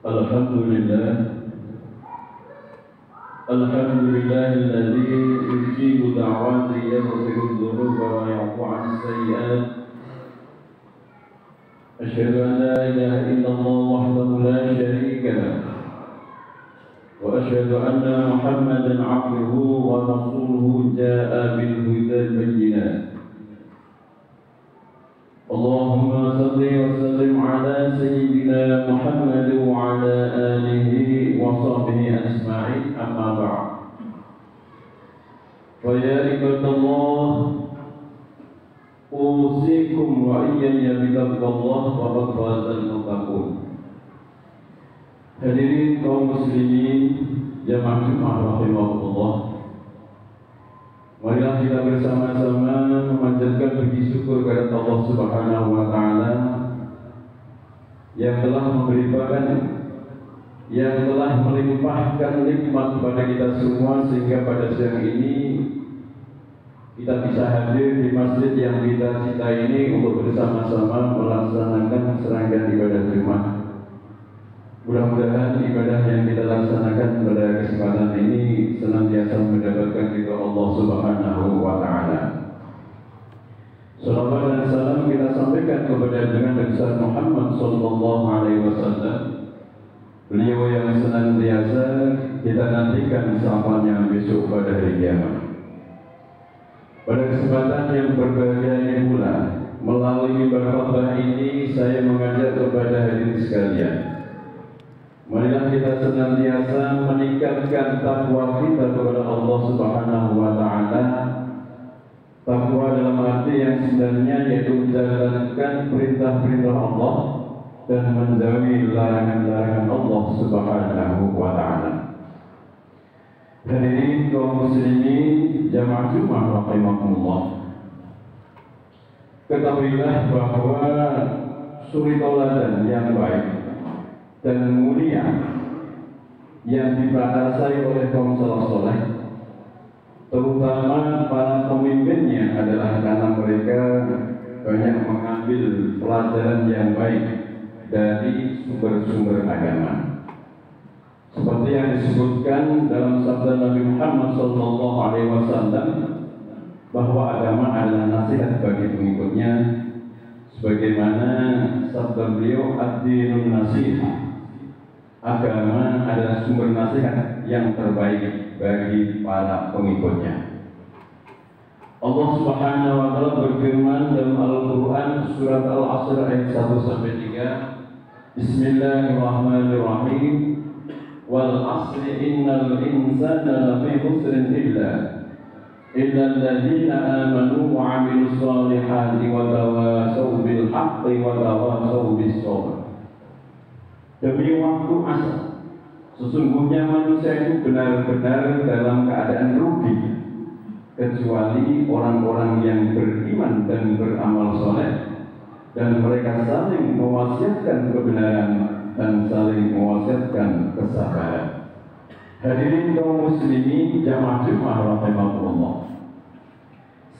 Alhamdulillah, alladzi yujibu da'wati yaghfiru dzunuba wa ya'fu 'an sayyi'at. Asyhadu an la ilaha illallah wahdahu la syarika lah. Wa asyhadu anna Muhammadan 'abduhu wa rasuluhu jaa'a bil hudal bayyinat. Allahumma salli wa sallim ala sayyidina Muhammad wa ala alihi wa sahbihi ajma'in, amma ba'd. Fa ya ibadallah, usikum wa iyaya bitaqwallah wa qad fazal muttaqun. Hadirin kaum muslimin jamaah Jumat rahimahullah, marilah kita bersama-sama memanjatkan puji syukur kepada Allah Subhanahu wa taala yang telah memberikan, yang telah melimpahkan nikmat kepada kita semua sehingga pada siang ini kita bisa hadir di masjid yang kita cintai ini untuk bersama-sama melaksanakan serangkaian ibadah Jumat. Mudah-mudahan ibadah yang kita laksanakan pada kesempatan ini senantiasa mendapatkan ridha Allah Subhanahu wa taala. Salawat dan salam kita sampaikan kepada junjungan besar Muhammad sallallahu alaihi wasallam. Beliau yang senantiasa kita nantikan sahabatnya besok pada hari kiamat. Pada kesempatan yang berbahagia ini pula, melalui mimbar khutbah ini saya mengajak kepada hadirin sekalian, marilah kita senantiasa meningkatkan takwa kita kepada Allah Subhanahu wa taala. Takwa dalam arti yang sebenarnya yaitu menjalankan perintah-perintah Allah dan menjauhi larangan-larangan Allah Subhanahu wa taala. Hadirin kaum muslimin jamaah Jumat rahimakumullah, ketahuilah bahwa suri tauladan yang baik dan mulia yang diprakarsai oleh kaum salaf saleh, terutama para pemimpinnya, adalah karena mereka banyak mengambil pelajaran yang baik dari sumber-sumber agama. Seperti yang disebutkan dalam sabda Nabi Muhammad SAW, bahwa agama adalah nasihat bagi pengikutnya, sebagaimana sabda beliau, ad-dinun nasihat, agama adalah sumber nasihat yang terbaik bagi para pengikutnya. Allah Subhanahu wa taala berfirman dalam Al-Qur'an surat Al-Asr ayat 1-3, Bismillahirrahmanirrahim, wal asri innal insana lafi khusrin illa alladziina aamanu wa 'amilus shalihati wa tawashaw bil haqqi wa tawashaw bis sabr. Demi waktu asar, sesungguhnya manusia itu benar-benar dalam keadaan rugi, kecuali orang-orang yang beriman dan beramal soleh, dan mereka saling mewasiatkan kebenaran dan saling mewasiatkan kesabaran. Hadirin kaum muslimin jamaah Jumat rahimahullah,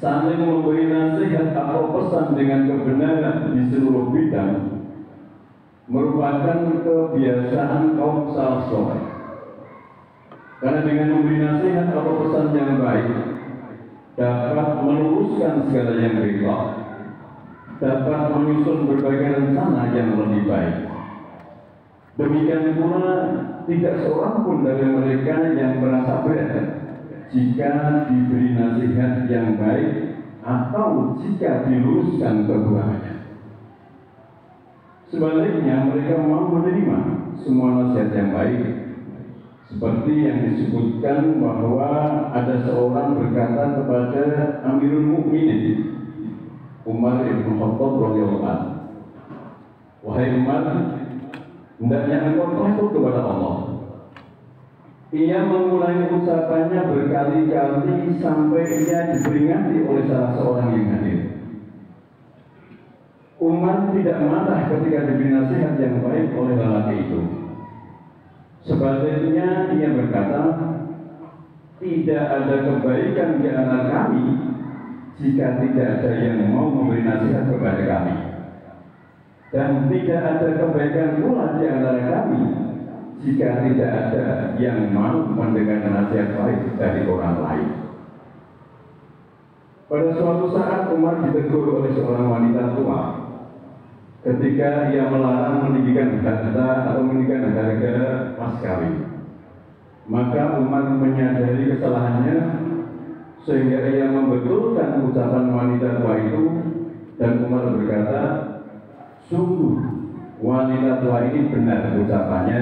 saling memberi nasihat atau pesan dengan kebenaran di seluruh bidang merupakan kebiasaan kaum salaf saleh. Karena dengan memberi nasihat atau pesan yang baik dapat meluruskan segala yang riba, dapat menyusun berbagai rencana yang lebih baik. Demikian pula tidak seorang pun dari mereka yang merasa berat jika diberi nasihat yang baik atau jika diluruskan kekurangannya. Sebaliknya mereka mau menerima semua nasihat yang baik, seperti yang disebutkan bahwa ada seorang berkata kepada Amirul Mukminin Umar bin Khattab radhiyallahu anhu, "Wahai Umar, hendaknya engkau takut kepada Allah." Ia mengulangi ucapannya berkali-kali sampai ia diperingati oleh salah seorang yang hadir. Umar tidak marah ketika diberi nasihat yang baik oleh lelaki itu. Sebaliknya ia berkata, tidak ada kebaikan di antara kami jika tidak ada yang mau memberi nasihat kepada kami. Dan tidak ada kebaikan pula di antara kami jika tidak ada yang mau mendengar nasihat baik dari orang lain. Pada suatu saat Umar ditegur oleh seorang wanita tua ketika ia melarang meninggikan harta atau meninggikan harga mas kawin. Maka Umar menyadari kesalahannya sehingga ia membetulkan ucapan wanita tua itu, dan Umar berkata, sungguh wanita tua ini benar ucapannya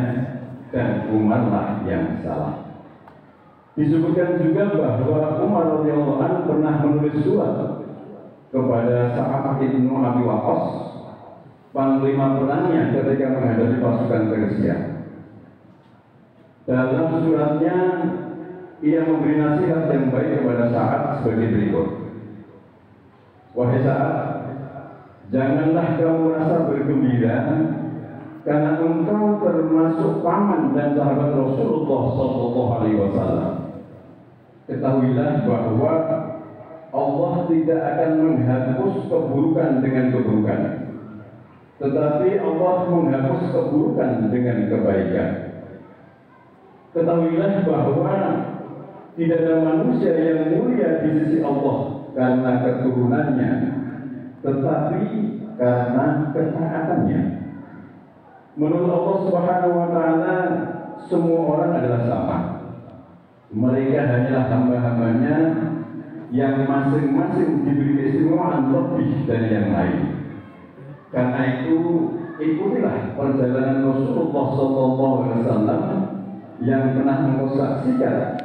dan Umarlah yang salah. Disebutkan juga bahwa Umar radhiyallahu anhu pernah menulis surat kepada Sa'ad bin Abi Waqqas, panglima perangnya ketika menghadapi pasukan Persia. Dalam suratnya ia memberi nasihat yang baik kepada Sa'ad sebagai berikut. Wahai Sa'ad, janganlah kamu merasa bergembira karena engkau termasuk paman dan sahabat Rasulullah SAW. Ketahuilah bahwa Allah tidak akan menghapus keburukan dengan keburukan, tetapi Allah menghapus keburukan dengan kebaikan. Ketahuilah bahwa tidak ada manusia yang mulia di sisi Allah karena keturunannya, tetapi karena ketaatannya. Menurut Allah Subhanahu wa Ta'ala, semua orang adalah sama. Mereka hanyalah hamba-hambanya yang masing-masing diberi keistimewaan lebih dari yang lain. Karena itu, ikutilah perjalanan Rasulullah SAW yang pernah engkau saksikan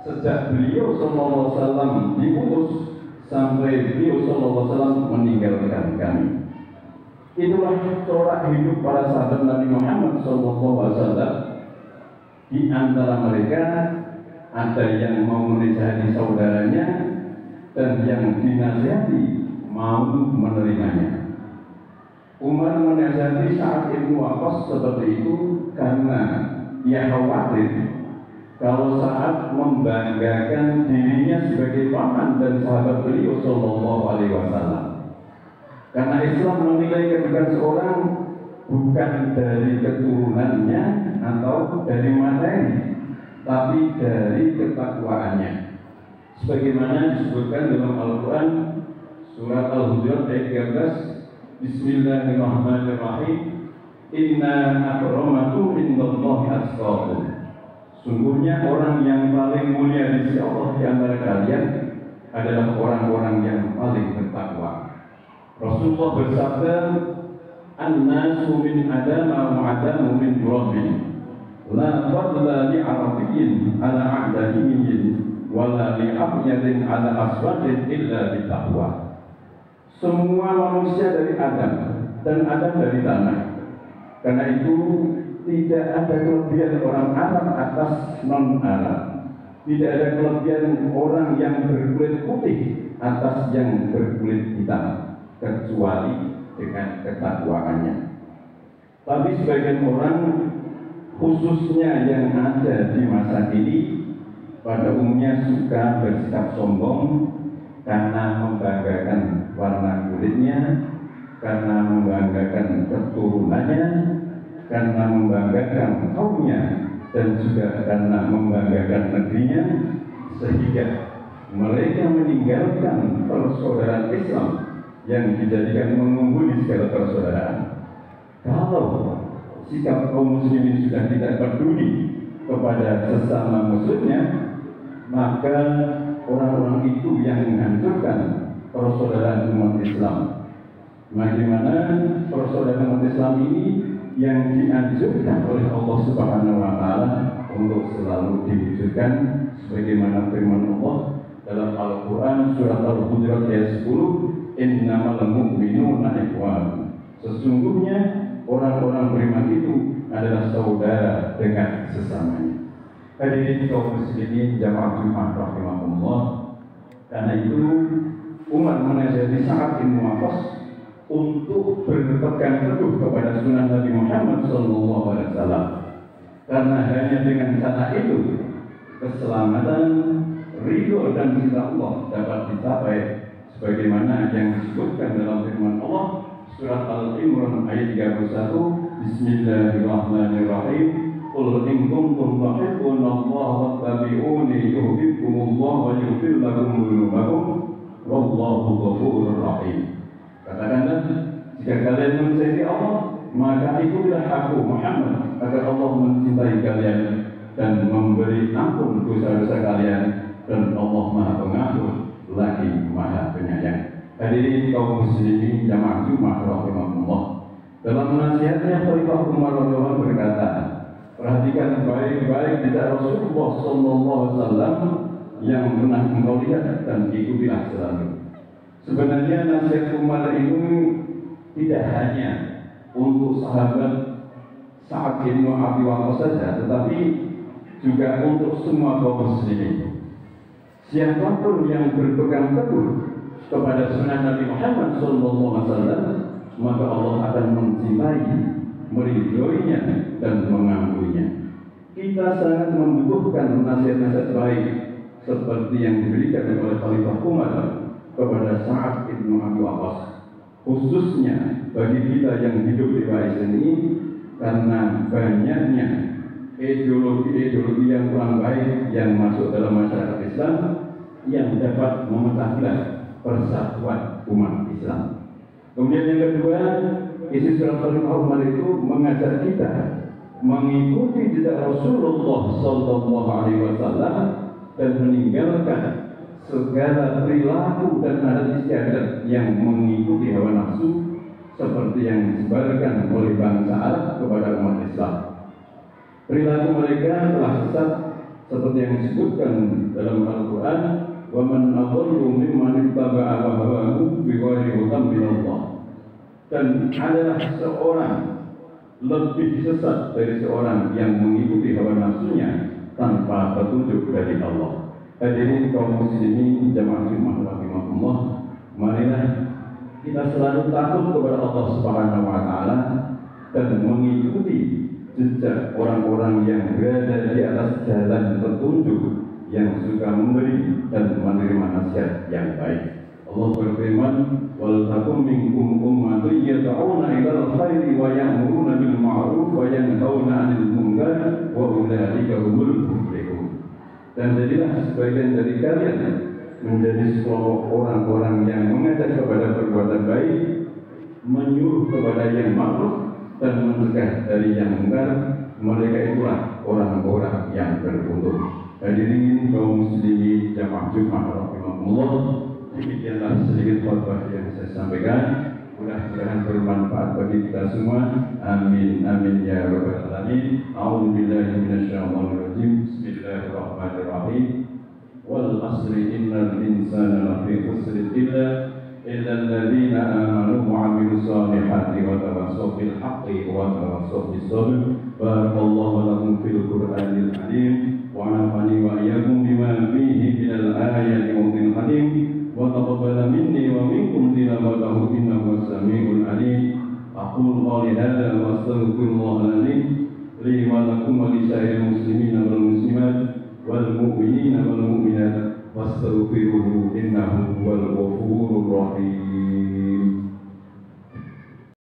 sejak beliau SAW diutus sampai beliau SAW meninggalkan kami. Itulah corak hidup para sahabat Nabi Muhammad SAW. Di antara mereka ada yang mau menasihati saudaranya dan yang dinasihati mau menerimanya. Umar menasihati Sa'ad bin Waqqas seperti itu karena ia khawatir kalau Sa'ad membanggakan dirinya sebagai paman dan sahabat beliau Sallallahu Alaihi Wasallam. Karena Islam menilai kedudukan seorang bukan dari keturunannya atau dari materi, tapi dari ketakwaannya. Sebagaimana disebutkan dalam Al-Quran surat Al-Hujurat ayat 13, Bismillahirrahmanirrahim, Inna akramakum indallahi atqakum. Sungguhnya orang yang paling mulia di sisi Allah di antara kalian adalah orang-orang yang paling bertakwa. Rasulullah bersabda, An-nasu min adama wa adamu min turabin, la fadla li arabiyyin ala a'damiyyin, wa la li abyadin ala aswadin illa bitaqwa. Semua manusia dari Adam dan Adam dari tanah. Karena itu tidak ada kelebihan orang Arab atas non-Arab. Tidak ada kelebihan orang yang berkulit putih atas yang berkulit hitam, kecuali dengan ketakwaannya. Tapi sebagian orang, khususnya yang ada di masa ini, pada umumnya suka bersikap sombong karena membanggakan warna kulitnya, karena membanggakan keturunannya, karena membanggakan kaumnya, dan juga karena membanggakan negerinya, sehingga mereka meninggalkan persaudaraan Islam yang dijadikan mengungguli segala persaudaraan. Kalau sikap kaum muslimin sudah tidak peduli kepada sesama muslimnya, maka orang-orang itu yang menghancurkan persaudaraan umat Islam. Bagaimana persaudaraan umat Islam ini yang dianjurkan oleh Allah Subhanahu wa Ta'ala untuk selalu diwujudkan sebagaimana firman Allah dalam Al-Quran surat Al-Hujurat ayat 10, Innamal mu'minuna ikhwan. Sesungguhnya orang-orang beriman itu adalah saudara dengan sesamanya. Hadirin kaum muslimin jamaah Jumat rahimahumullah. Karena itu Umar menasihati Sa'ad bin Waqqas untuk berpegang teguh kepada sunnah Nabi Muhammad SAW. Karena hanya dengan cara itu keselamatan, ridho dan cinta Allah dapat dicapai, sebagaimana yang disebutkan dalam firman Allah surat Al-Imran ayat 31, Bismillahirrahmanirrahim, Qul in kuntum tuhibbuna Allah fattabi'uni yuhibbukumullah wa yaghfir lakum dzunubakum wallahu ghafurur rahim. Katakanlah, jika kalian mencintai Allah, maka ikutilah aku Muhammad agar Allah mencintai kalian dan memberi ampun dosa-dosa kalian, dan Allah Maha Pengampun lagi Maha Penyayang. Hadirin kaum muslimin jamaah Jumat rahimahumullah. Dalam nasihatnya Khalifah Umar radhiyallahu anhu berkata, perhatikan baik-baik jejak Rasulullah sallallahu alaihi wasallam yang pernah engkau lihat dan ikutilah selalu. Sebenarnya nasihat Umar ini tidak hanya untuk sahabat Sa'ad bin Abi Waqqas saja, tetapi juga untuk semua kaum muslimin. Siapapun yang berpegang teguh kepada sunnah Nabi Muhammad SAW, maka Allah akan mencintai, meridhoinya dan mengampuninya. Kita sangat membutuhkan nasihat-nasihat baik seperti yang diberikan oleh Khalifah Umar kepada Sa'ad bin Abi Waqqas, khususnya bagi kita yang hidup di Malaysia ini, karena banyaknya ideologi-ideologi yang kurang baik yang masuk dalam masyarakat Islam yang dapat memecah belah persatuan umat Islam. Kemudian yang kedua, isi surat Al-Qur'an itu mengajak kita mengikuti jejak Rasulullah sallallahu alaihi wasallam dan meninggalkan segala perilaku dan adat istiadat yang mengikuti hawa nafsu seperti yang disebarkan oleh bangsa Arab kepada umat Islam. Perilaku mereka telah sesat seperti yang disebutkan dalam Al-Quran, wa man adallu mimman ittaba'a hawahu bighairi hudan min Allah. Dan adalah seorang lebih sesat dari seorang yang mengikuti hawa nafsunya tanpa petunjuk dari Allah. Hadirin kaum muslimin jamaah Jumat rahimahumullah, marilah kita selalu takut kepada Allah Subhanahu wa taala dan mengikuti jejak orang-orang yang berada di atas jalan petunjuk, yang suka memberi dan menerima nasihat yang baik. Allah berfirman, wal takum minkum ummatun yad'una ilal khairi wa ya'muruna bil ma'ruf wa yanhauna 'anil munkar wa ulaika humul muflihun. Dan jadilah sebagian dari kalian menjadi sekelompok orang-orang yang mengajak kepada perbuatan baik, menyuruh kepada yang ma'ruf dan mencegah dari yang munkar. Mereka itulah orang-orang yang beruntung. Hadirin kaum muslimin jamaah Jumat rahimahumullah, demikianlah sedikit khutbah yang saya sampaikan. Mudah-mudahan bermanfaat bagi kita semua. Amin amin ya rabbal alamin. A'udzubillahi minasyaitonir rajim. Bismillahirrahmanirrahim. Wal asri innal insana lafi khusr illa alladzina amanu wa 'amilus solihati wa tawassaw bil haqqi wa tawassaw bis sabr. Barakallahu lakum fil Qur'anil azim wa nafa'ani wa iyyakum bima fihi minal ayati wa min hakim wa taqabbal minni wa minkum tilawatahu innahu was-sami'ul 'alim. Aqulu qawli hadza wa astaghfirullah li wa lakum wa li sa'iril muslimina wal muslimat wal mu'minina wal mu'minat wastaghfiruhu innahu huwal ghafurur rahim.